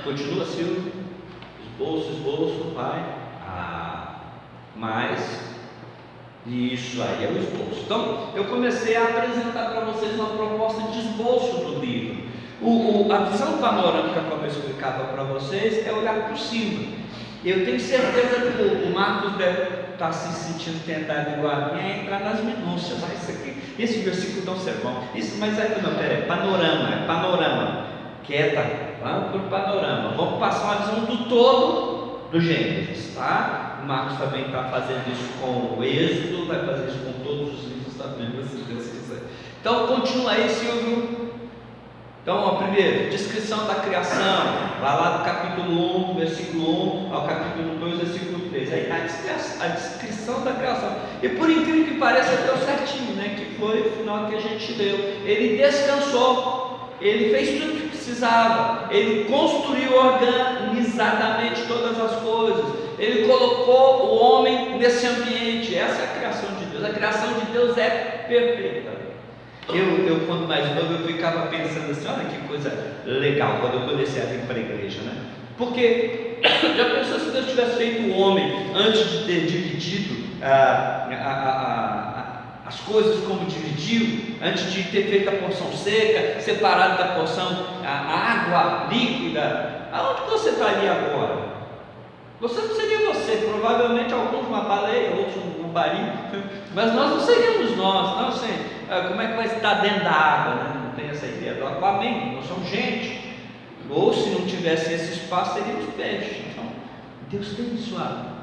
Continua, Silvio? Esboço, vai. Mais. Isso aí é o esboço. Então, eu comecei a apresentar para vocês uma proposta de esboço do livro. A visão panorâmica, como eu explicava para vocês, é olhar por cima. Eu tenho certeza que o Marcos deve estar se sentindo tentado igual a mim a entrar nas minúcias. Isso aqui, esse versículo não serve bom. Isso, mas aí não, peraí, panorama. Quieta, vamos para o panorama. Vamos passar uma visão do todo do Gênesis, tá? O Marcos também está fazendo isso com o Êxodo, vai fazer isso com todos os livros da Bíblia, se Deus quiser. Então, continua aí, Silvio. Então, primeiro, descrição da criação, vai lá do capítulo 1, versículo 1 ao capítulo 2, versículo 3. Aí a descrição da criação. E por incrível que pareça, deu certinho, né? Que foi o final que a gente leu. Ele descansou, ele fez tudo que precisava, ele construiu organizadamente todas as coisas, ele colocou o homem nesse ambiente. Essa é a criação de Deus. A criação de Deus é perfeita. Eu quando mais novo, eu ficava pensando assim, olha que coisa legal, quando eu comecei a vir para a igreja, né? Porque já pensou se Deus tivesse feito o homem antes de ter dividido as coisas como dividiu, antes de ter feito a porção seca, separado da porção a água líquida, aonde você estaria agora? Você não seria você, provavelmente alguns uma baleia, outros um baril, mas nós não seríamos nós, não sei. Como é que vai estar dentro da água, né? Não tem essa ideia do Aquaman, nós somos gente, ou se não tivesse esse espaço, seríamos peixes. Então, Deus tem sua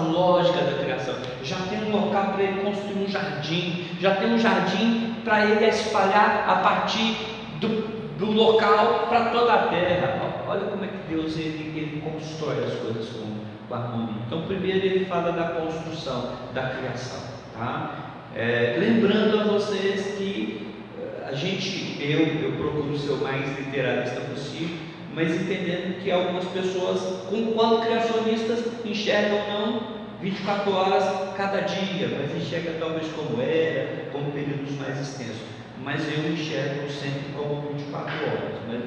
lógica da criação, já tem um local para ele construir um jardim, já tem um jardim para ele espalhar a partir do local para toda a terra. Olha como é que Deus ele constrói as coisas com harmonia. Então, primeiro ele fala da construção, da criação, tá? Lembrando a vocês que eu procuro ser o mais literalista possível, mas entendendo que algumas pessoas, quando criacionistas, enxergam não 24 horas cada dia, mas enxergam talvez como era, como períodos mais extensos, mas eu enxergo sempre como 24 horas. Né?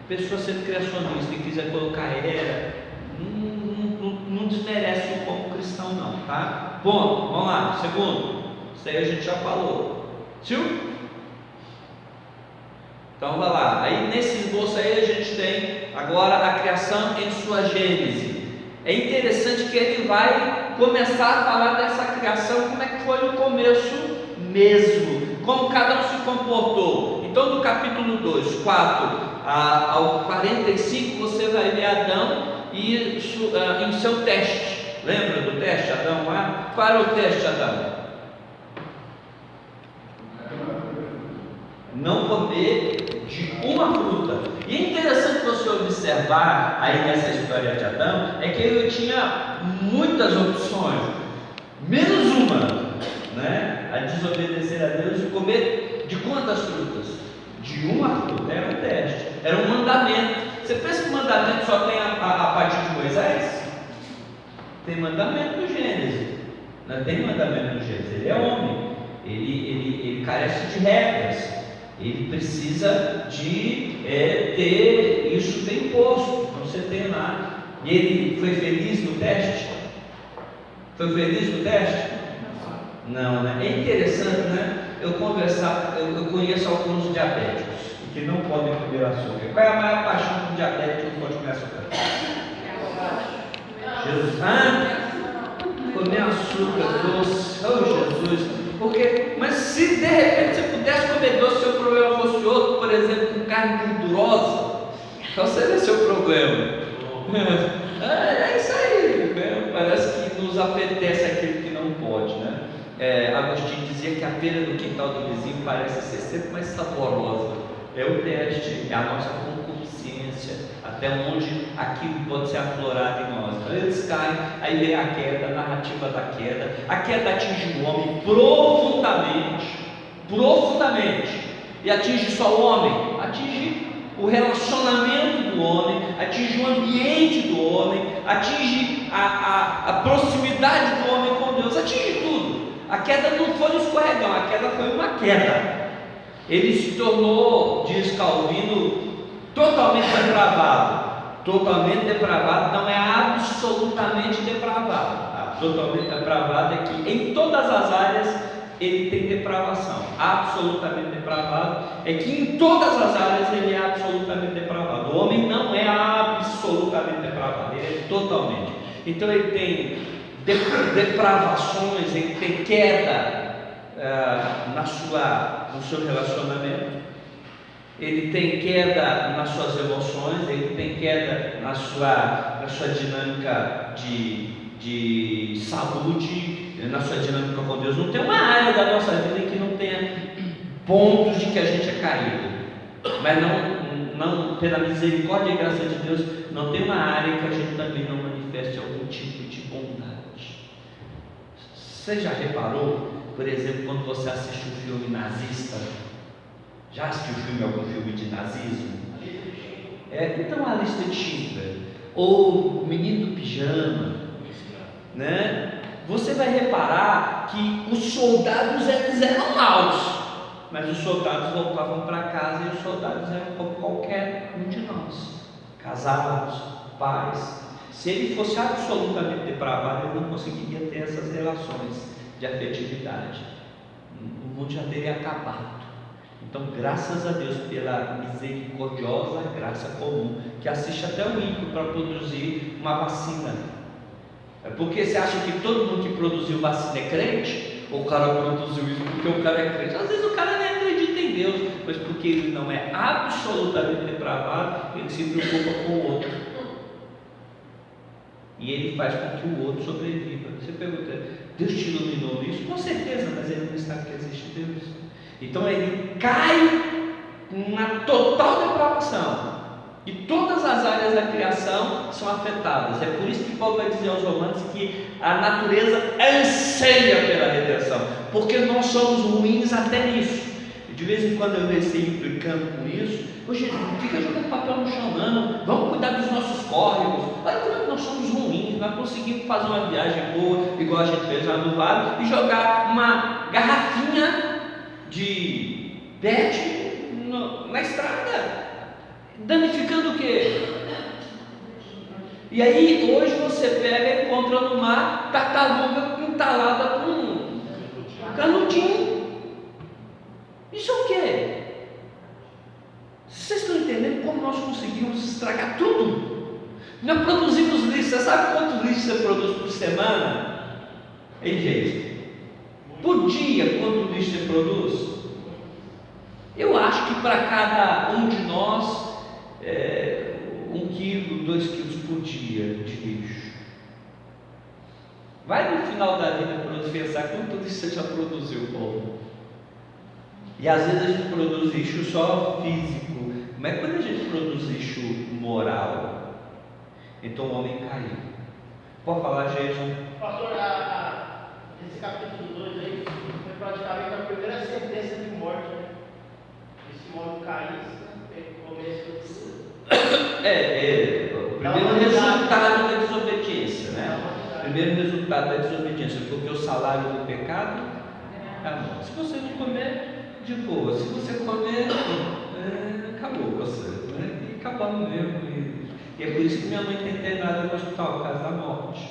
Pessoa sendo criacionista e quiser colocar era, não desmerece o como cristão não, tá? Bom, vamos lá, segundo. Isso aí a gente já falou. Sim? Então vai lá. Aí nesse esboço aí a gente tem agora a criação em sua gênese. É interessante que ele vai começar a falar dessa criação, como é que foi no começo mesmo, como cada um se comportou. Então do capítulo 2, 4 ao 45 você vai ver Adão e em seu teste. Lembra do teste Adão lá? Qual era o teste Adão? Não comer de uma fruta. E é interessante você observar aí nessa história de Adão, é que ele tinha muitas opções, menos uma, né? A desobedecer a Deus e comer de quantas frutas? De uma fruta. Era um teste, era um mandamento. Você pensa que o mandamento só tem a partir de Moisés? Tem mandamento no Gênesis. Não tem mandamento no Gênesis. Ele é homem, ele carece de regras. Ele precisa de ter isso bem posto. Então você tem lá. E ele foi feliz no teste? Foi feliz no teste? Não, né? É interessante, né? Eu conheço alguns diabéticos que não podem comer açúcar. Qual é a maior paixão do diabético que não pode comer açúcar? Jesus, comer açúcar doce, oh Jesus. Mas se de repente você pudesse comer doce, seu problema fosse outro, por exemplo, com carne gordurosa, qual seria seu problema? É isso aí, né? Parece que nos apetece aquilo que não pode, né? Agostinho dizia que a pera do quintal do vizinho parece ser sempre mais saborosa. É o teste, é a nossa concupiscência, até onde aquilo pode ser aflorado em nós. Então, eles caem, aí vem a queda, a narrativa da queda. A queda atinge o homem profundamente, e atinge só o homem, atinge o relacionamento do homem, atinge o ambiente do homem, atinge a proximidade do homem com Deus, atinge tudo. A queda não foi um escorregão, a queda foi uma queda. Ele se tornou, diz Calvino, totalmente depravado. Totalmente depravado não é absolutamente depravado. Totalmente depravado é que em todas as áreas ele tem depravação. Absolutamente depravado é que em todas as áreas ele é absolutamente depravado. O homem não é absolutamente depravado, ele é totalmente. Então ele tem depravações, ele tem queda no seu relacionamento, ele tem queda nas suas emoções, ele tem queda na sua dinâmica de saúde, na sua dinâmica com Deus. Não tem uma área da nossa vida que não tenha pontos de que a gente é caído, mas não pela misericórdia e graça de Deus, não tem uma área que a gente também não manifeste algum tipo de bondade. Você já reparou, por exemplo, quando você assiste um filme nazista? Já assistiu algum filme de nazismo? Então a lista de Schindler, ou o Menino do Pijama, né? Você vai reparar que os soldados eram maus, mas os soldados voltavam para casa e os soldados eram como qualquer um de nós, casados, pais. Se ele fosse absolutamente depravado, ele não conseguiria ter essas relações de afetividade. O mundo já teria acabado. Então, graças a Deus pela misericordiosa graça comum, que assiste até o ímpio para produzir uma vacina. Porque você acha que todo mundo que produziu vacina é crente? Ou o cara produziu isso porque o cara é crente? Às vezes o cara nem acredita em Deus, mas porque ele não é absolutamente depravado, ele se preocupa com o outro. E ele faz com que o outro sobreviva. Você pergunta, Deus te iluminou nisso? Com certeza, mas ele não sabe que existe Deus. Então ele cai na total depravação. E todas as áreas da criação são afetadas. É por isso que Paulo vai dizer aos Romanos que a natureza anseia pela redenção, porque nós somos ruins até nisso. E de vez em quando eu receio implicando com isso. Hoje não fica jogando papel no chão, não. Vamos cuidar dos nossos córregos. Olha como nós somos ruins. Nós conseguimos fazer uma viagem boa, igual a gente fez lá no Vale, e jogar uma garrafinha de PET na estrada, danificando o quê? E aí hoje você pega e encontra no mar tartaruga entalada com um canudinho. Isso é o quê? Vocês estão entendendo como nós conseguimos estragar tudo? Nós produzimos lixo. Você sabe quanto lixo você produz por semana? Ei, gente, por dia, quanto lixo você produz? Eu acho que para cada um de nós 1 quilo, 2 quilos por dia de lixo. Vai no final da vida para pensar quanto lixo você já produziu, povo. E às vezes a gente produz lixo só físico, mas quando a gente produz lixo moral, então o homem caiu. Pode falar, Jesus? Pastor, esse capítulo 2 aí foi praticamente a primeira sentença de morte, né? Esse modo caísta, começo o primeiro resultado da desobediência, né? O primeiro resultado da desobediência, porque o salário do pecado é a morte. Se você não comer, de boa. Se você comer, acabou com você, né? E acabamos mesmo. E é por isso que minha mãe tem internada no hospital, por causa da morte.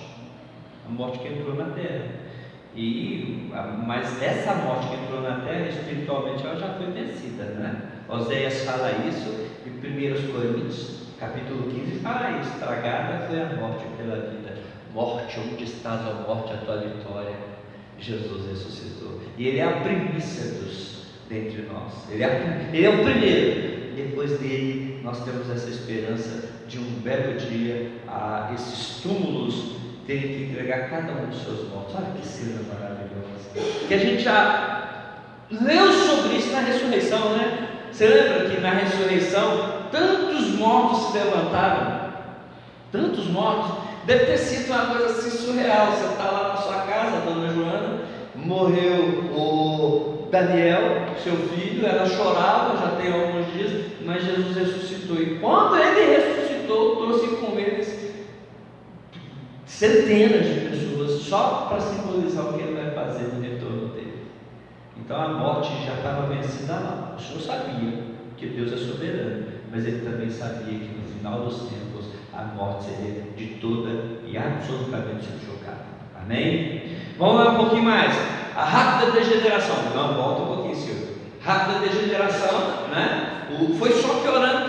A morte que entrou na terra. Mas essa morte que entrou na terra, espiritualmente, ela já foi vencida, né? Oséias fala isso, e 1 Coríntios, capítulo 15, fala isso: estragada foi a morte pela vida. Morte, onde estás, ó morte, a tua vitória? Jesus ressuscitou. E Ele é a primícia dentre nós. Ele é o primeiro. Depois dele, nós temos essa esperança de um belo dia, esses túmulos terem que entregar cada um dos seus mortos. Olha que cena maravilhosa, que a gente já leu sobre isso na ressurreição, né? Você lembra que na ressurreição tantos mortos se levantaram? Tantos mortos. Deve ter sido uma coisa assim surreal. Você está lá na sua casa, dona Joana, morreu o Daniel, seu filho, ela chorava, já tem alguns dias, mas Jesus ressuscitou. E quando Ele ressuscitou, trouxe com eles centenas de pessoas, só para simbolizar o que Ele vai fazer no retorno dele. Então a morte já estava vencida lá. O Senhor sabia que Deus é soberano, mas Ele também sabia que no final dos tempos a morte seria de toda e absolutamente subjugada. Amém? Vamos lá um pouquinho mais. A rápida degeneração. Não, volta um pouquinho, senhor. Rápida degeneração, né? Foi só piorando,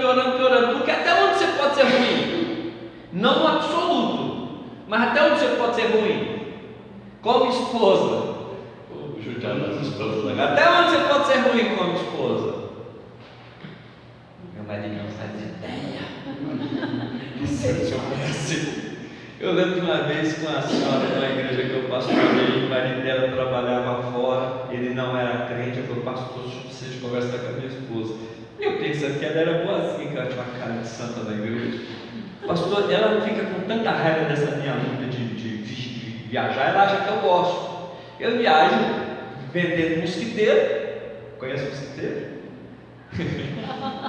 porque até onde você pode ser ruim? Não no absoluto, mas até onde você pode ser ruim? Como esposa. Até onde você pode ser ruim como esposa? Meu marido não faz ideia. Se eu soubesse. Eu lembro de uma vez com a senhora numa igreja que eu pastorei, o marido dela trabalhava fora, ele não era crente. Eu falei, pastor, eu preciso conversar com a minha esposa. E eu pensando que ela era boazinha, que ela tinha uma cara de santa na igreja. Pastor, ela fica com tanta raiva dessa minha luta de viajar, ela acha que eu gosto. Eu viajo vendendo mosquiteiro. Conhece mosquiteiro?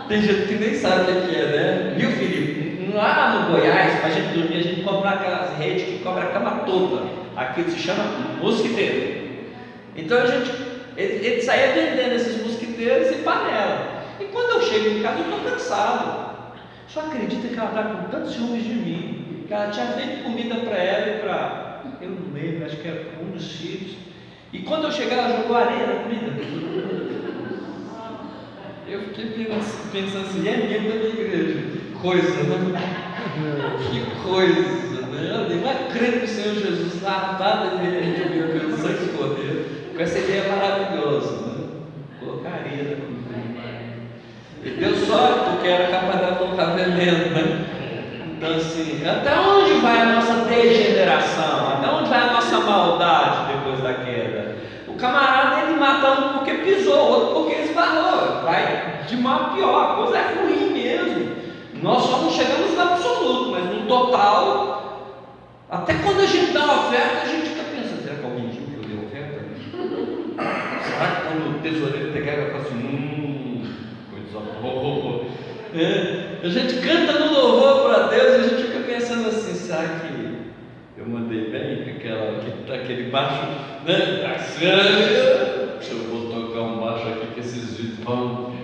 Tem gente que nem sabe o que é, né? Viu, Felipe? Lá no Goiás, para a gente dormir, a gente compra aquelas redes que cobre a cama toda. Aquilo se chama mosquiteiro. Então ele saía vendendo esses mosquiteiros e panela. E quando eu chego em casa, eu estou cansado. Só acredita que ela está com tantos ciúmes de mim, que ela tinha feito comida para ela e para, eu não lembro, acho que era para um dos filhos. E quando eu cheguei, ela jogou areia na comida. Eu fiquei pensando assim, é mesmo da minha igreja. Coisa, né? Que coisa, né? Eu não acredito que o Senhor Jesus lavava ele, a gente viu pelo sangue do Cordeiro, com essa ideia maravilhosa, né? Colocaria na comida. E deu sorte, porque era capaz de colocar veneno, né? Então, assim, até onde vai a nossa degeneração? Até onde vai a nossa maldade depois da queda? O camarada, ele mata um porque pisou, outro porque esbarrou. Vai de mal a pior, a coisa é ruim mesmo. Nós só não chegamos no absoluto, mas no total, até quando a gente dá uma oferta, a gente fica pensando, será que alguém viu que eu dei oferta? Será que quando o tesoureiro pegar, vai falar assim, coisa boa. A gente canta no louvor para Deus e a gente fica pensando assim, será que eu mandei bem com aquele baixo, né? Se eu vou tocar um baixo aqui com esses vão.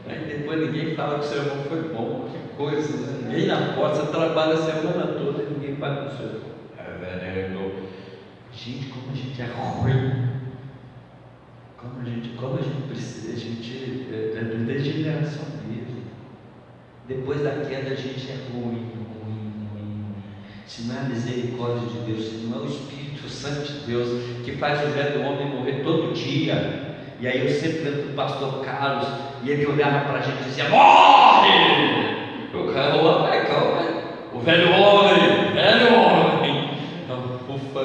Aí depois ninguém fala que o sermão foi bom, que coisa, né? Ninguém na porta, você trabalha a semana toda e ninguém paga o seu. Gente, como a gente é ruim. Como a gente precisa, a gente é degeneração mesmo. Depois da queda a gente é ruim. Se não é a misericórdia de Deus, se não é o Espírito Santo de Deus que faz o velho homem morrer todo dia. E aí eu sempre lembro do pastor Carlos, e ele olhava para a gente e dizia, morre! Eu calma, o velho homem, então, ufa,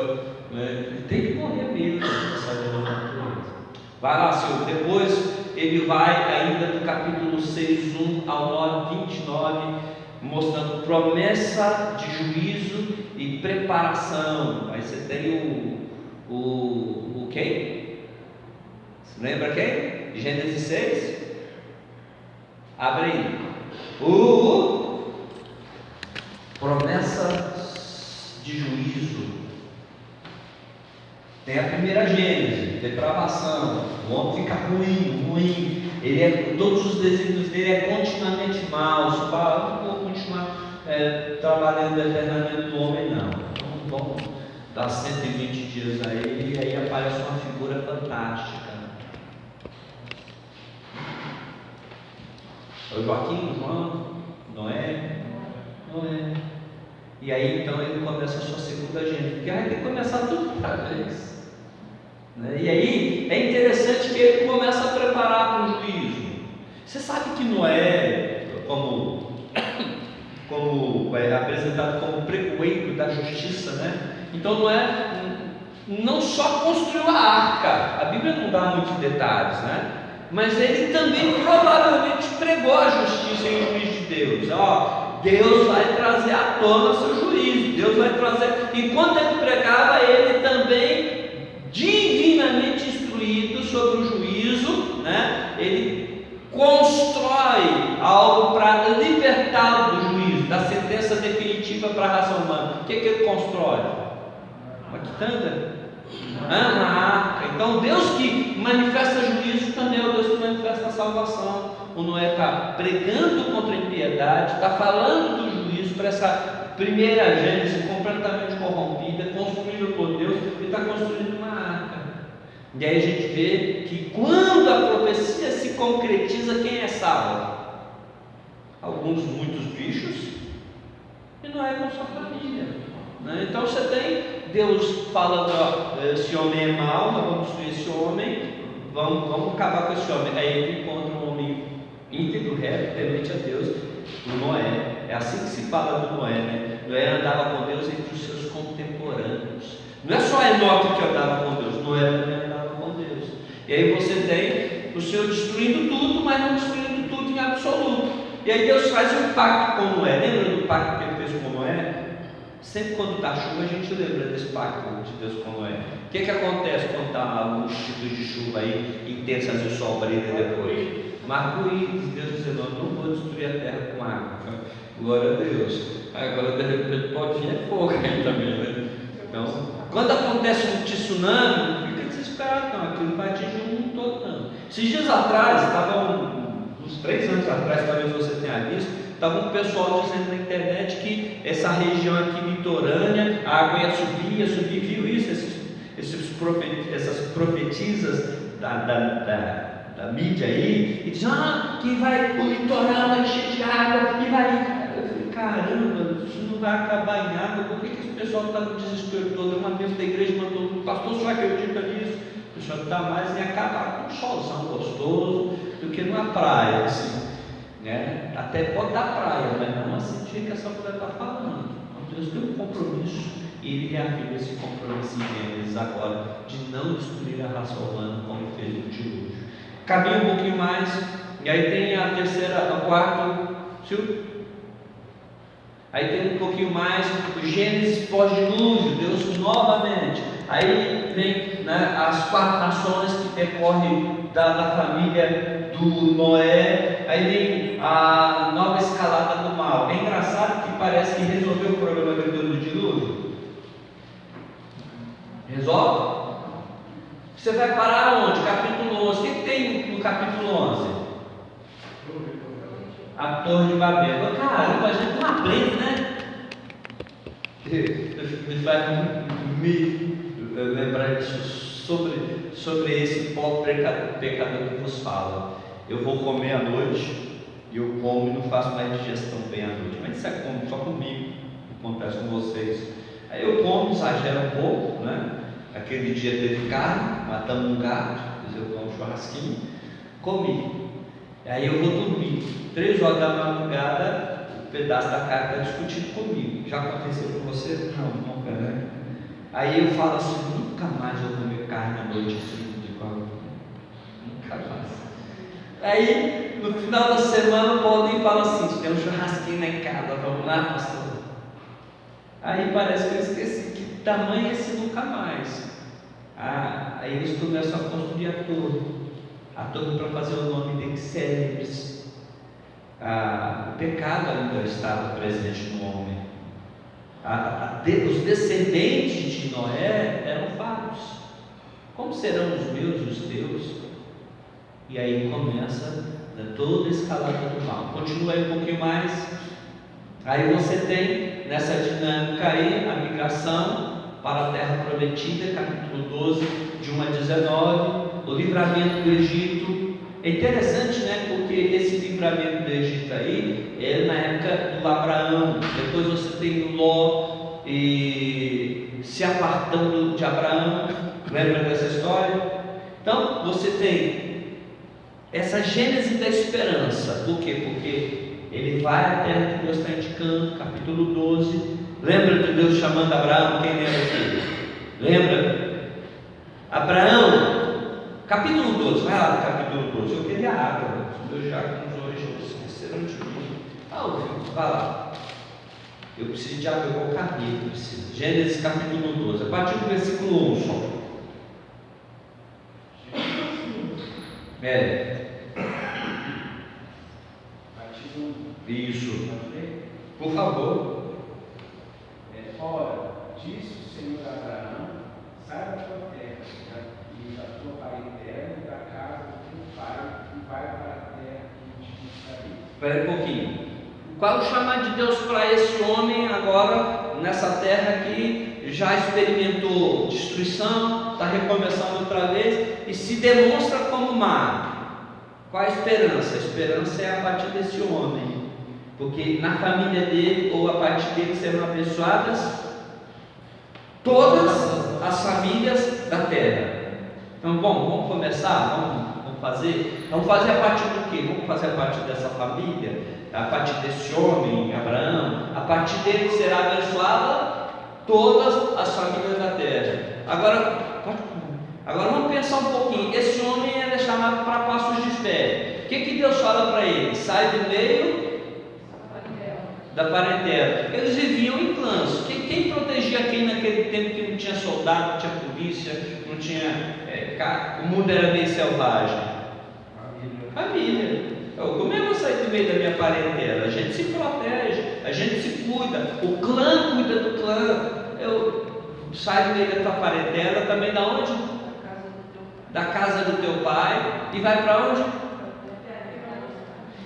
né? Ele tem que morrer mesmo, vai lá, Senhor. Depois ele vai ainda do capítulo 6:1 ao 9:29, mostrando promessa de juízo e preparação. Aí você tem o quem? Lembra quem? Gênesis 6? Abre aí. Promessa de juízo. Tem a primeira Gênesis, depravação. O homem fica ruim. Todos os desígnios dele é continuamente mal. Não vou continuar trabalhando eternamente no homem, não. Então vamos dar 120 dias a ele e aí aparece uma figura fantástica. O Joaquim, o João, Noé. E aí então ele começa a sua segunda Gênesis, porque aí tem que começar tudo outra vez. E aí é interessante que ele começa a preparar para o juízo. Você sabe que Noé, como é apresentado como pregoeiro da justiça, né? Então Noé não só construiu a arca, a Bíblia não dá muitos detalhes, né? Mas ele também provavelmente pregou a justiça e o juízo de Deus. Deus vai trazer à tona seu juízo. Deus vai trazer. Enquanto ele pregava, ele também, divinamente instruído sobre o juízo, né? Ele constrói algo para libertá-lo do juízo, da sentença definitiva para a raça humana. O que ele constrói? Uma quitanda? Uma arca. Então Deus que manifesta juízo também é o Deus que manifesta a salvação. O Noé está pregando contra a impiedade, está falando do juízo para essa primeira Gênesis completamente corrompida, construída por Deus, e está construindo uma arca. E aí a gente vê que quando a profecia se concretiza, quem é salvo? Alguns, muitos bichos, e Noé com sua família, né? Então você tem Deus falando: ó, esse homem é mau, nós vamos destruir esse homem, vamos acabar com esse homem. Aí ele encontra um homem íntegro, reto, temente a Deus, o Noé. É assim que se fala do Noé, né? Noé andava com Deus entre os seus contemporâneos. Não é só Enoque que andava com Deus, Noé também andava com Deus. E aí você tem o Senhor destruindo tudo, mas não destruindo tudo em absoluto. E aí Deus faz um pacto com Noé. Lembra do pacto que ele fez com Noé? Sempre quando está chuva a gente lembra desse pacto de Deus com Noé. O que acontece quando está alguns tipos de chuva aí intensas e o sol brilha depois? Arco-íris, Deus dizendo: não vou destruir a terra com água. Glória a Deus. Agora de repente pode vir fogo aí também, né? Então, quando acontece um tsunami, não fica desesperado não, aquilo vai atingir o mundo todo não. Esses dias atrás, uns 3 anos atrás, talvez você tenha visto, estava um pessoal dizendo na internet que essa região aqui litorânea, a água ia subir, viu isso? Essas profetisas da mídia aí, e dizem: que o litoral vai encher de água, e vai... Eu falei: caramba, isso não vai acabar em nada. Por que esse pessoal está no desespero todo? Uma membro da igreja mandou: pastor, só acredita nisso? O pessoal está mais em acabar com um solzão gostoso do que numa praia, assim, né? Até pode dar praia, mas não assim do jeito que essa mulher está falando. Então Deus tem um compromisso, e Ele reafirma esse compromisso em Gênesis agora, de não destruir a raça humana como fez no dilúvio. Caminha um pouquinho mais, e aí tem a terceira, a quarta, aí tem um pouquinho mais, o Gênesis pós-dilúvio, Deus novamente. Aí vem, né, as 4 nações que decorrem da família do Noé. Aí vem a nova escalada do mal. É engraçado que parece que resolveu o problema de Deus do dilúvio. Resolve? Você vai parar onde? Capítulo 11. O que tem no capítulo 11? A Torre de Babel. Caramba, a gente não aprende, né? Me faz me lembrar disso, sobre esse pobre pecador que nos fala: eu vou comer à noite, e eu como e não faço mais digestão bem à noite. Mas isso é como? Só comigo, acontece com vocês. Aí eu como, exagero um pouco, né? Aquele dia teve carne, matamos um gato, eu como um churrasquinho, comi. Aí eu vou dormir. 3 horas da madrugada, o pedaço da carne está discutindo comigo. Já aconteceu com você? Não, nunca, né? Aí eu falo assim: nunca mais vou comer carne à noite assim, nunca mais. Aí no final da semana o Paulinho fala assim: tem um churrasquinho lá em casa, vamos lá, pastor? Aí parece que eu esqueci que tamanho é esse nunca mais. Aí eles começam a construir a torre para fazer o nome deles célebres. O pecado ainda estava presente no homem. Os descendentes de Noé eram vários. Como serão os meus e os teus? E aí começa toda a escalada do mal. Continua aí um pouquinho mais. Aí você tem nessa dinâmica aí a migração para a terra prometida, capítulo 12, de 1 a 19, o livramento do Egito. É interessante, né? Porque esse livramento do Egito aí é na época do Abraão. Depois você tem Ló e se apartando de Abraão. Lembra dessa história? Então você tem essa gênese da esperança. Por quê? Porque ele vai à terra que Deus está indicando, capítulo 12. Lembra de Deus chamando Abraão? Quem lembra aqui? Lembra? Abraão, capítulo 12, vai lá no capítulo 12. Eu queria água, os meus diáconos hoje esqueceram de mim. Vai lá. Eu preciso de água, eu vou caminho, eu preciso. Gênesis capítulo 12, a partir do versículo 1 só. Isso. Por favor. Ora, disse o Senhor a Abraão: sai da tua terra e da tua parentela e da casa do teu pai, e vai para a terra que te mostrarei. Espera um pouquinho. Qual é o chamado de Deus para esse homem agora, nessa terra que já experimentou destruição, está recomeçando outra vez e se demonstra como má? Qual a esperança? A esperança é a partir desse homem, porque na família dele ou a partir dele serão abençoadas todas as famílias da terra. Então, bom, vamos começar? Vamos fazer a partir do quê? Vamos fazer a partir dessa família, a partir desse homem, Abraão. A partir dele será abençoada todas as famílias da terra. Agora vamos pensar um pouquinho. Esse homem é chamado para passos de fé. O que Deus fala para ele? Sai do meio da parentela. Eles viviam em clãs. Quem protegia quem naquele tempo que não tinha soldado, não tinha polícia, não tinha o mundo era meio selvagem? Família. Como eu vou sair do meio da minha parentela? A gente se protege, a gente se cuida, o clã cuida do clã. Eu saio do meio da tua parentela, também da onde? Da casa do teu pai. E vai para onde?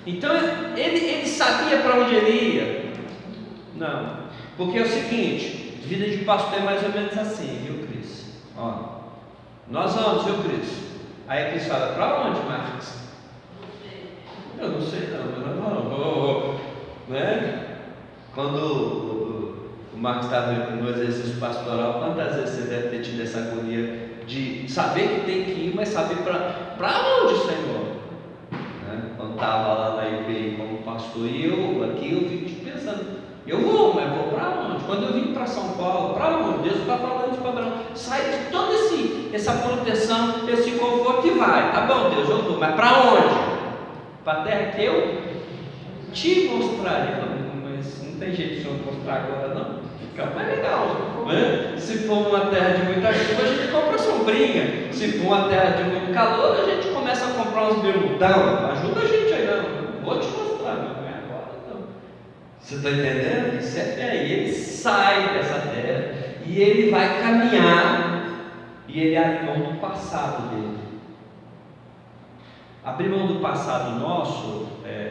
Então ele sabia para onde ele ia? Não, porque é o seguinte, vida de pastor é mais ou menos assim, viu, Cris? Ó, nós vamos, viu, Cris? Aí a Cris fala, para onde, Marcos? Eu não sei não, não, né? Quando o Marcos estava no exercício pastoral, quantas vezes você deve ter tido essa agonia de saber que tem que ir, mas saber para onde, Senhor? Né? Quando estava lá na IPI como pastor, e eu fico pensando, eu vou, mas vou para onde? Quando eu vim para São Paulo, para onde? Deus está falando para Abraão, sai de toda essa proteção, esse conforto e vai. Tá bom, Deus, eu vou, mas para onde? Para a terra que eu te mostrarei. Mas não tem jeito de eu mostrar agora, não. Fica mais legal, né? Se for uma terra de muita chuva, a gente compra sombrinha. Se for uma terra de muito calor, a gente começa a comprar uns bermudão. Ajuda a gente aí, não. Vou te mostrar, não é agora, não. Você está entendendo? Isso é fé. E ele sai dessa terra e ele vai caminhar e ele abre mão do passado dele. Abrir mão do passado nosso,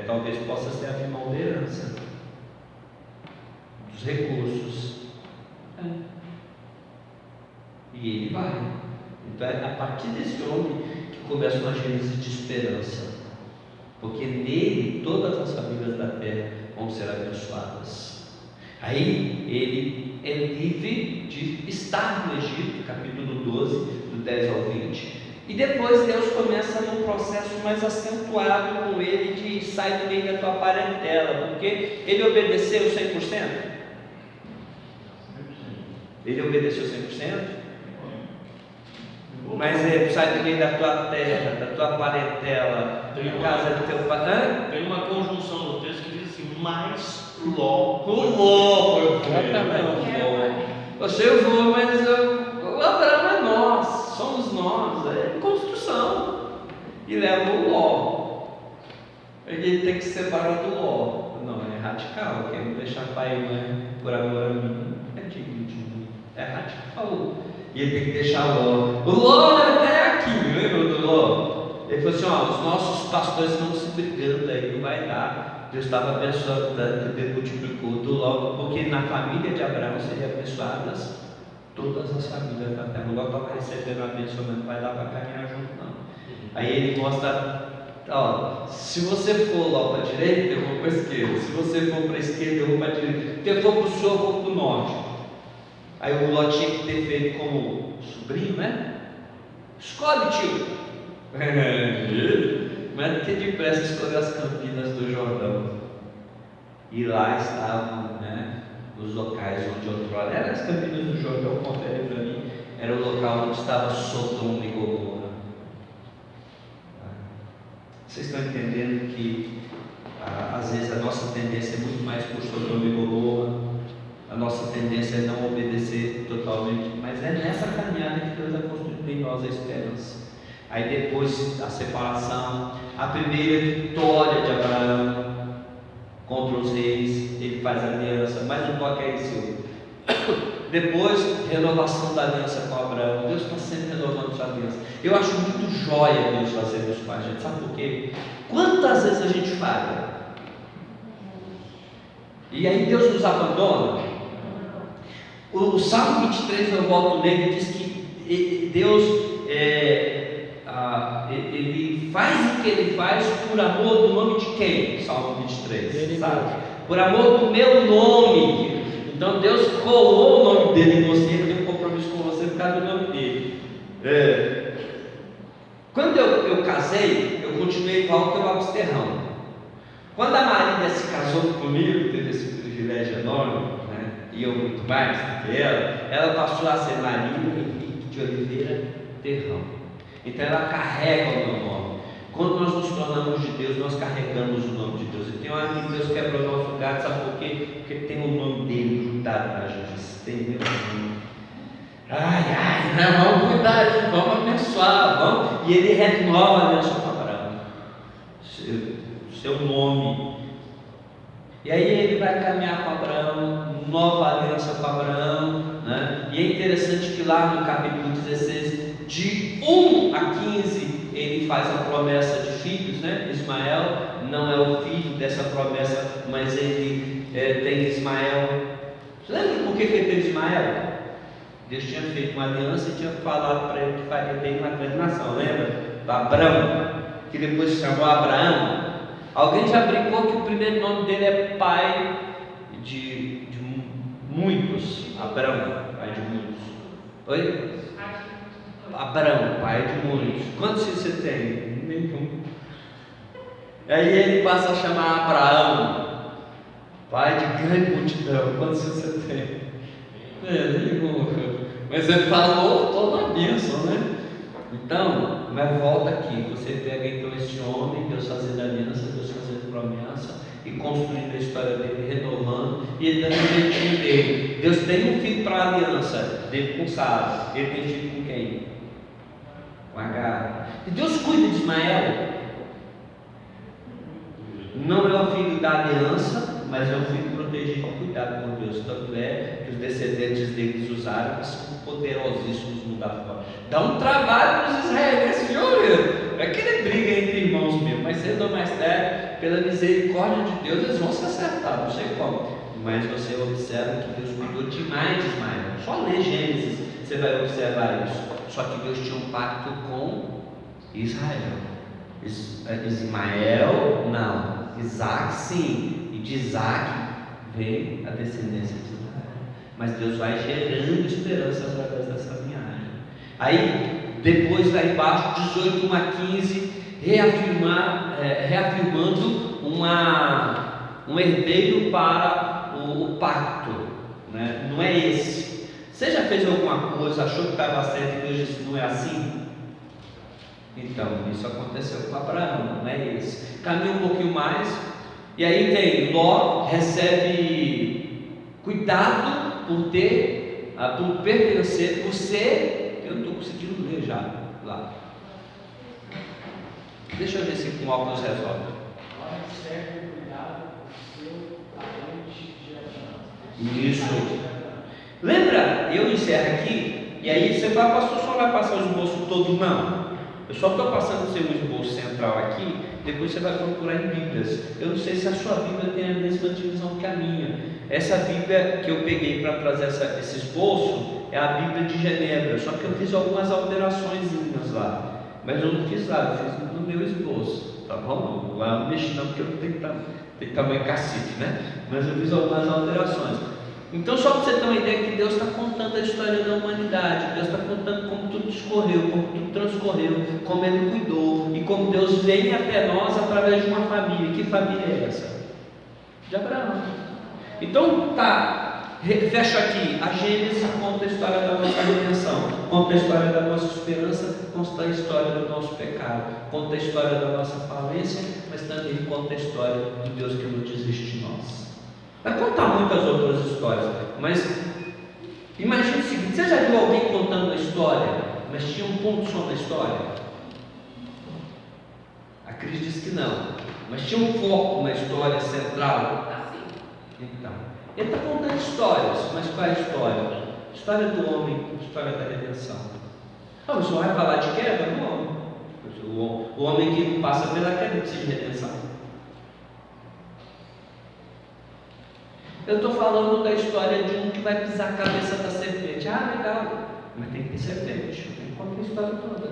talvez possa ser abrir mão da herança, dos recursos. E ele vai. Então é a partir desse homem que começa uma gênese de esperança, porque nele todas as famílias da terra vão ser abençoadas. Aí ele é livre de estar no Egito, capítulo 12, do 10 ao 20. E depois Deus começa num processo mais acentuado com ele de sai do meio da tua parentela, porque ele obedeceu 100%? Ele obedeceu 100%? Mas ele sai do meio da tua terra, da tua parentela, da casa do teu pai. Tem uma conjunção no texto que diz assim, mas Ló. Você eu vou, mas o Abraão é nós, somos nós, é construção. E leva o Ló. Ele tem que se separar do Ló. Não, é radical, quer me deixar pai e mãe por amor a mim. É digno de mim. É radical. E ele tem que deixar o Ló. O Ló é até aqui, lembra do Ló? Ele falou assim, os nossos pastores estão se brigando aí, não vai dar. Deus estava abençoando tanto, Deus multiplicou do Ló, porque na família de Abraão seriam abençoadas todas as famílias da terra. O Ló estava recebendo a bênção, mas não vai dar para caminhar junto não. Aí ele mostra, se você for lá para a direita, eu vou para a esquerda. Se você for para a esquerda, eu vou para a direita. Se eu for para o sul, eu vou para o norte. Aí o Ló tinha que ter feito como sobrinho, né? Escolhe, tio. Mas que depressa escolheu as campinas do Jordão. E lá estavam, os locais onde outrora eram as campinas do Jordão, confere para mim, era o local onde estava Sodoma e Gomorra. Vocês estão entendendo que às vezes a nossa tendência é muito mais por Sodoma e Gomorra, a nossa tendência é não obedecer totalmente, mas é nessa caminhada que Deus vai construindo em nós a esperança. Aí depois a separação, a primeira vitória de Abraão contra os reis, ele faz aliança, mas o toque é esse. Depois, renovação da aliança com Abraão. Deus está sempre renovando sua aliança. Eu acho muito jóia Deus fazer isso com a gente, sabe por quê? Quantas vezes a gente falha? E aí Deus nos abandona. O Salmo 23, eu volto nele, diz que Deus ele faz o que ele faz por amor do nome de quem? Salmo 23, sabe? Por amor do meu nome. Então Deus colou o nome dele em você, ele tem um compromisso com você por causa do nome dele. Quando eu casei, eu continuei igual pelo Absterrão. Quando a Marília se casou comigo, teve esse privilégio enorme, né? E eu muito mais do que ela passou a ser Marília Henrique de Oliveira Terrão. Então ela carrega o meu nome. Quando nós nos tornamos de Deus, nós carregamos o nome de Deus. E tem uma hora que Deus quebra o nosso gato, sabe por quê? Porque tem o nome dele grudado na gente. Tem meu nome. Vamos cuidar, vamos abençoar, vamos. E ele renova a aliança com Abraão. Seu nome. E aí ele vai caminhar com Abraão, nova aliança com Abraão, né? E é interessante que lá no capítulo 16, de 1 a 15, ele faz a promessa de filhos, né? Ismael não é o filho dessa promessa, mas ele tem Ismael. Você lembra por que ele teve Ismael? Deus tinha feito uma aliança e tinha falado para ele que faria dele uma grande nação, lembra? Abraão, que depois se chamou Abraão. Alguém já brincou que o primeiro nome dele é pai de muitos. Abraão, pai de muitos. Oi? Abraão, pai de muitos. Quantos filhos você tem? Nenhum. Aí ele passa a chamar Abraão, pai de grande multidão. Quantos filhos você tem? Nenhum. Mas ele falou toda a bênção, né? Então, mas volta aqui. Você pega então esse homem, Deus fazendo aliança, Deus fazendo promessa e construindo a história dele, renovando e ele dando o jeitinho dele. Deus tem um filho para a aliança dele com Sara. Ele tem filho com quem? Com Agar. E Deus cuida de Ismael. Não é o filho da aliança, mas é um filho protegido e cuidado por Deus. Tanto é que os descendentes deles usaram, que são poderosíssimos no mundo fora. Dá um trabalho para os israelenses, viu? É que ele briga entre irmãos mesmo, mas cedo ou mais tarde, pela misericórdia de Deus, eles vão se acertar, não sei como. Mas você observa que Deus cuidou demais de Ismael. Só lê Gênesis, você vai observar isso. Só que Deus tinha um pacto com Israel. Ismael, não. Isaac, sim. E de Isaac vem a descendência de Israel. Mas Deus vai gerando esperança através dessa linhagem. Aí, depois lá embaixo, 18, 1 a 15, reafirmando um herdeiro para o pacto, né? Não é esse. Você já fez alguma coisa, achou que estava certo e Deus disse não é assim? Então, isso aconteceu com Abraão, não é esse. Caminha um pouquinho mais, e aí tem Ló, recebe cuidado por pertencer, por ser. Eu não estou conseguindo ler já lá. Deixa eu ver se com óculos resolve. Isso. Lembra? Eu encerro aqui, e aí você vai, pastor, só vai passar o esboço todo? Não. Eu só estou passando o seu esboço central aqui, depois você vai procurar em Bíblias. Eu não sei se a sua Bíblia tem a mesma divisão que a minha. Essa Bíblia que eu peguei para trazer esse esboço é a Bíblia de Genebra, só que eu fiz algumas alterações lá. Mas eu não fiz lá, eu fiz no meu esboço, tá bom? Lá não mexi não, porque eu não tenho tamanho cacife, né? Mas eu fiz algumas alterações. Então, só para você ter uma ideia que Deus está contando a história da humanidade, Deus está contando como tudo discorreu, como tudo transcorreu, como Ele cuidou, e como Deus vem até nós através de uma família. Que família é essa? De Abraão. Então, fecho aqui. A Gênesis conta a história da nossa redenção, conta a história da nossa esperança, conta a história do nosso pecado, conta a história da nossa falência, mas também conta a história de Deus que não desiste de nós. Vai contar muitas outras histórias, mas imagine o seguinte: você já viu alguém contando uma história, mas tinha um ponto só na história? A Cris diz que não, mas tinha um foco na história central. Então, ele está contando histórias, mas qual é a história? História do homem, história da redenção. Ah, mas você vai falar de queda? Não. O homem que não passa pela queda precisa de redenção. Eu estou falando da história de um que vai pisar a cabeça da serpente. Ah, legal, mas tem que ter serpente. Ele conta a história toda.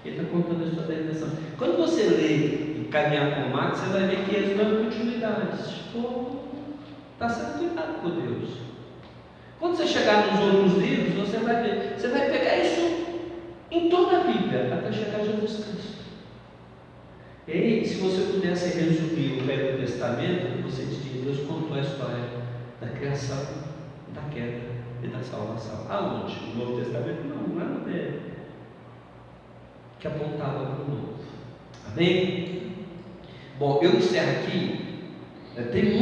Ele está contando a história da redenção. Quando você lê e caminhar com o Marcos, você vai ver que eles dão continuidades. Tipo, está sendo cuidado por Deus. Quando você chegar nos outros livros, você vai ver. Você vai pegar isso em toda a Bíblia, até chegar a Jesus Cristo. E aí, se você pudesse resumir o Velho Testamento, você diria: Deus contou a história da criação, da queda e da salvação. Aonde? No Novo Testamento? Não é no Velho, que apontava para o Novo. Amém? Bom, eu encerro aqui. Tem muito